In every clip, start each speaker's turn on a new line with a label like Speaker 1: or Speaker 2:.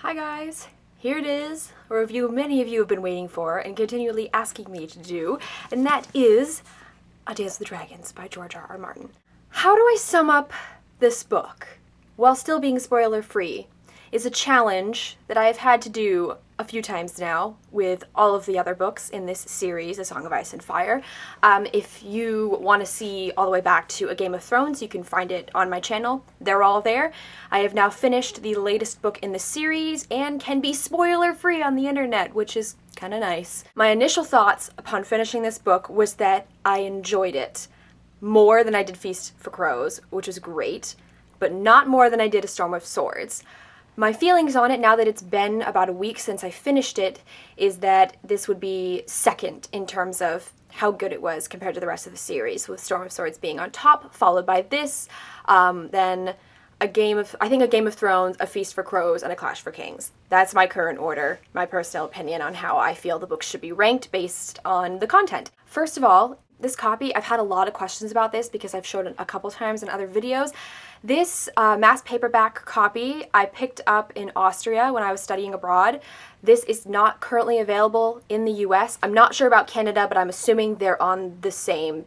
Speaker 1: Hi guys! Here it is, a review many of you have been waiting for and continually asking me to do, and that is A Dance with Dragons by George R.R. Martin. How do I sum up this book, while still being spoiler-free, is a challenge that I have had to do a few times now with all of the other books in this series, A Song of Ice and Fire. If you want to see all the way back to A Game of Thrones, you can find it on my channel. They're all there. I have now finished the latest book in the series and can be spoiler-free on the internet, which is kind of nice. My initial thoughts upon finishing this book was that I enjoyed it more than I did Feast for Crows, which was great, but not more than I did A Storm of Swords. My feelings on it, now that it's been about a week since I finished it, is that this would be second in terms of how good it was compared to the rest of the series, with Storm of Swords being on top, followed by this, then A Game of Thrones, A Feast for Crows, and A Clash for Kings. That's my current order, my personal opinion on how I feel the books should be ranked based on the content. First of all, this copy, I've had a lot of questions about this because I've showed it a couple times in other videos. This mass paperback copy I picked up in Austria when I was studying abroad. This is not currently available in the US. I'm not sure about Canada, but I'm assuming they're on the same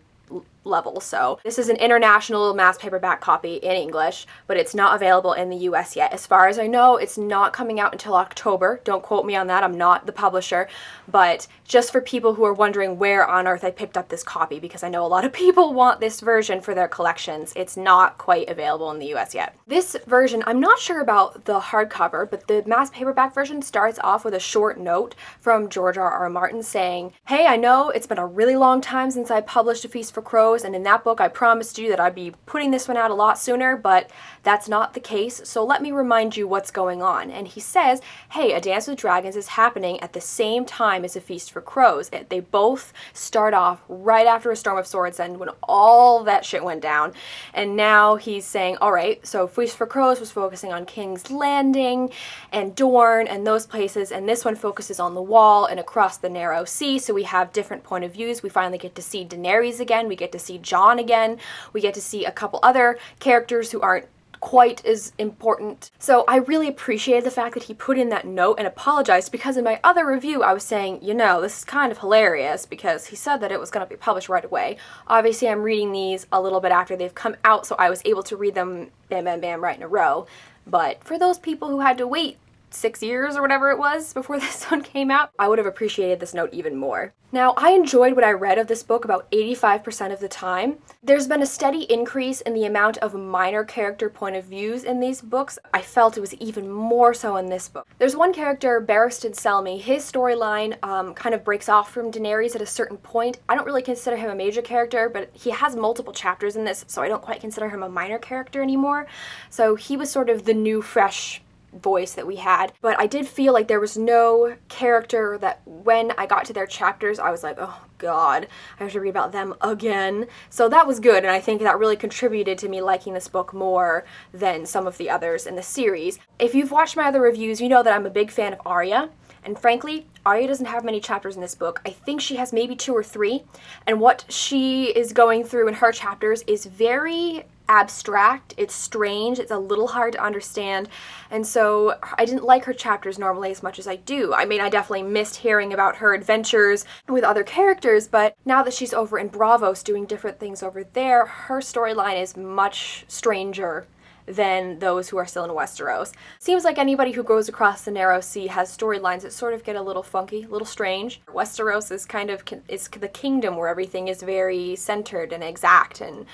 Speaker 1: level. So this is an international mass paperback copy in English, but it's not available in the US yet. As far as I know, it's not coming out until October. Don't quote me on that, I'm not the publisher, but just for people who are wondering where on earth I picked up this copy, because I know a lot of people want this version for their collections, it's not quite available in the US yet. This version, I'm not sure about the hardcover, but the mass paperback version starts off with a short note from George R.R. Martin saying, "Hey, I know it's been a really long time since I published A Feast for Crows, and in that book I promised you that I'd be putting this one out a lot sooner, but that's not the case, so let me remind you what's going on." And he says, hey, A Dance with Dragons is happening at the same time as A Feast for Crows. They both start off right after A Storm of Swords and when all that shit went down. And now he's saying, alright, so Feast for Crows was focusing on King's Landing and Dorne and those places, and this one focuses on the Wall and across the Narrow Sea, so we have different point of views. We finally get to see Daenerys again, we get to see Jon again, we get to see a couple other characters who aren't quite as important. So I really appreciated the fact that he put in that note and apologized, because in my other review I was saying, you know, this is kind of hilarious because he said that it was going to be published right away. Obviously I'm reading these a little bit after they've come out, so I was able to read them bam bam bam right in a row. But for those people who had to wait 6 years or whatever it was before this one came out, I would have appreciated this note even more. Now, I enjoyed what I read of this book about 85% of the time. There's been a steady increase in the amount of minor character point of views in these books. I felt it was even more so in this book. There's one character, Barristan Selmy. His storyline kind of breaks off from Daenerys at a certain point. I don't really consider him a major character, but he has multiple chapters in this, so I don't quite consider him a minor character anymore. So he was sort of the new, fresh voice that we had, but I did feel like there was no character that when I got to their chapters I was like, oh god, I have to read about them again. So that was good, and I think that really contributed to me liking this book more than some of the others in the series. If you've watched my other reviews, you know that I'm a big fan of Arya, and frankly, Arya doesn't have many chapters in this book. I think she has maybe 2 or 3, and what she is going through in her chapters is very abstract, it's strange, it's a little hard to understand, and so I didn't like her chapters normally as much as I do. I mean, I definitely missed hearing about her adventures with other characters, but now that she's over in Braavos doing different things over there, her storyline is much stranger than those who are still in Westeros. Seems like anybody who goes across the Narrow Sea has storylines that sort of get a little funky, a little strange. Westeros is kind of it's the kingdom where everything is very centered and exact and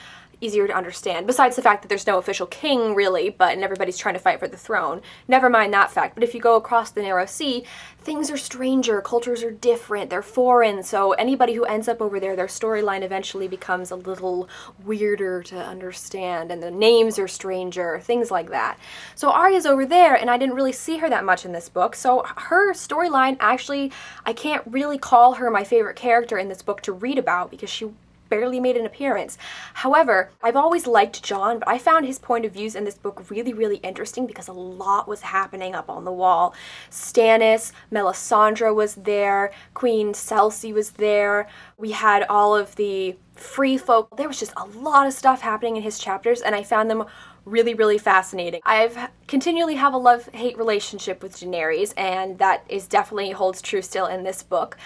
Speaker 1: easier to understand, besides the fact that there's no official king really, but and everybody's trying to fight for the throne. Never mind that fact, but if you go across the Narrow Sea, things are stranger, cultures are different, they're foreign, so anybody who ends up over there, their storyline eventually becomes a little weirder to understand, and the names are stranger, things like that. So Arya's over there, and I didn't really see her that much in this book, so her storyline, actually, I can't really call her my favorite character in this book to read about, because she barely made an appearance. However, I've always liked Jon, but I found his point of views in this book really, really interesting because a lot was happening up on the Wall. Stannis, Melisandre was there, Queen Cersei was there, we had all of the free folk. There was just a lot of stuff happening in his chapters, and I found them really, really fascinating. I've continually have a love-hate relationship with Daenerys, and that is definitely holds true still in this book.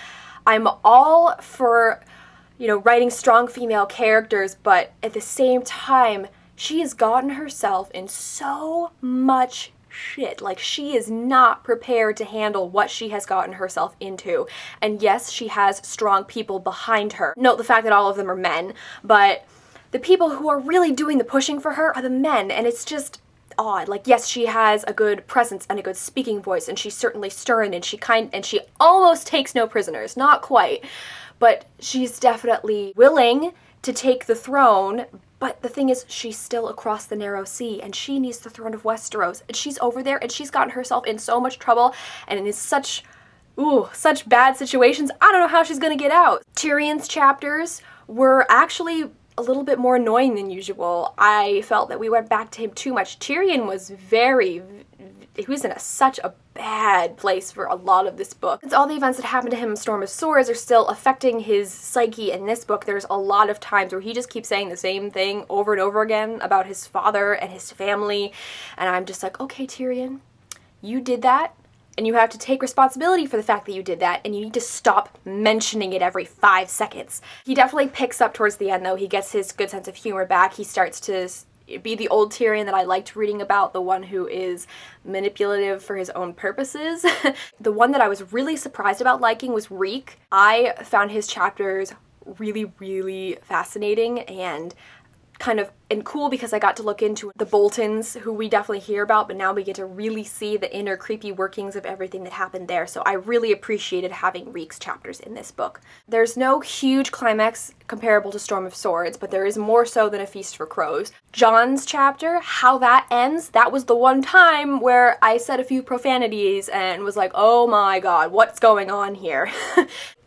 Speaker 1: I'm all for, you know, writing strong female characters, but at the same time, she has gotten herself in so much shit. Like, she is not prepared to handle what she has gotten herself into. And yes, she has strong people behind her. Note the fact that all of them are men, but the people who are really doing the pushing for her are the men, and it's just odd. Like, yes, she has a good presence and a good speaking voice, and she's certainly stern, and she almost takes no prisoners. Not quite, but she's definitely willing to take the throne. But the thing is, she's still across the narrow sea, and she needs the throne of Westeros, and she's over there, and she's gotten herself in so much trouble, and in such bad situations. I don't know how she's gonna get out. Tyrion's chapters were actually a little bit more annoying than usual. I felt that we went back to him too much. Tyrion was he was in such a bad place for a lot of this book. Since all the events that happened to him in Storm of Swords are still affecting his psyche in this book, there's a lot of times where he just keeps saying the same thing over and over again about his father and his family, and I'm just like, okay, Tyrion, you did that, and you have to take responsibility for the fact that you did that, and you need to stop mentioning it every 5 seconds. He definitely picks up towards the end, though. He gets his good sense of humor back. He starts to be the old Tyrion that I liked reading about, the one who is manipulative for his own purposes. The one that I was really surprised about liking was Reek. I found his chapters really, really fascinating and cool because I got to look into the Boltons, who we definitely hear about, but now we get to really see the inner creepy workings of everything that happened there. So I really appreciated having Reek's chapters in this book. There's no huge climax comparable to Storm of Swords, but there is more so than A Feast for Crows. Jon's chapter, how that ends, that was the one time where I said a few profanities and was like, oh my god, what's going on here?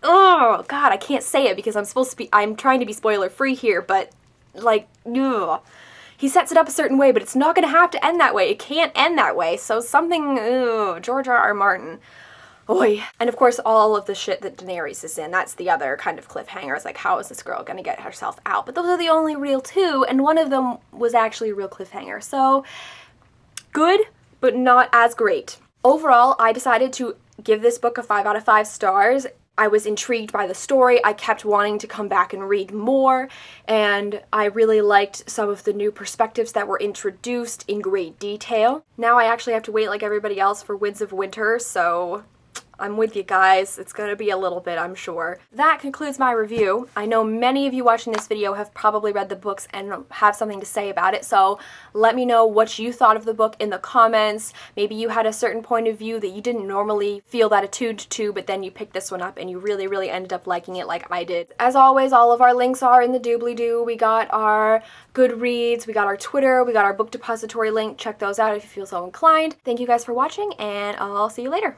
Speaker 1: Oh god, I can't say it because I'm trying to be spoiler free here, but like, ugh. He sets it up a certain way, but it's not gonna have to end that way. It can't end that way, so something, George R.R. Martin. Oy. And of course, all of the shit that Daenerys is in, that's the other kind of cliffhanger. It's like, how is this girl gonna get herself out? But those are the only real two, and one of them was actually a real cliffhanger. So, good, but not as great. Overall, I decided to give this book a 5 out of 5 stars. I was intrigued by the story. I kept wanting to come back and read more, and I really liked some of the new perspectives that were introduced in great detail. Now I actually have to wait like everybody else for Winds of Winter, so I'm with you guys. It's gonna be a little bit, I'm sure. That concludes my review. I know many of you watching this video have probably read the books and have something to say about it, so let me know what you thought of the book in the comments. Maybe you had a certain point of view that you didn't normally feel that attuned to, but then you picked this one up and you really, really ended up liking it like I did. As always, all of our links are in the doobly-doo. We got our Goodreads, we got our Twitter, we got our book depository link. Check those out if you feel so inclined. Thank you guys for watching, and I'll see you later.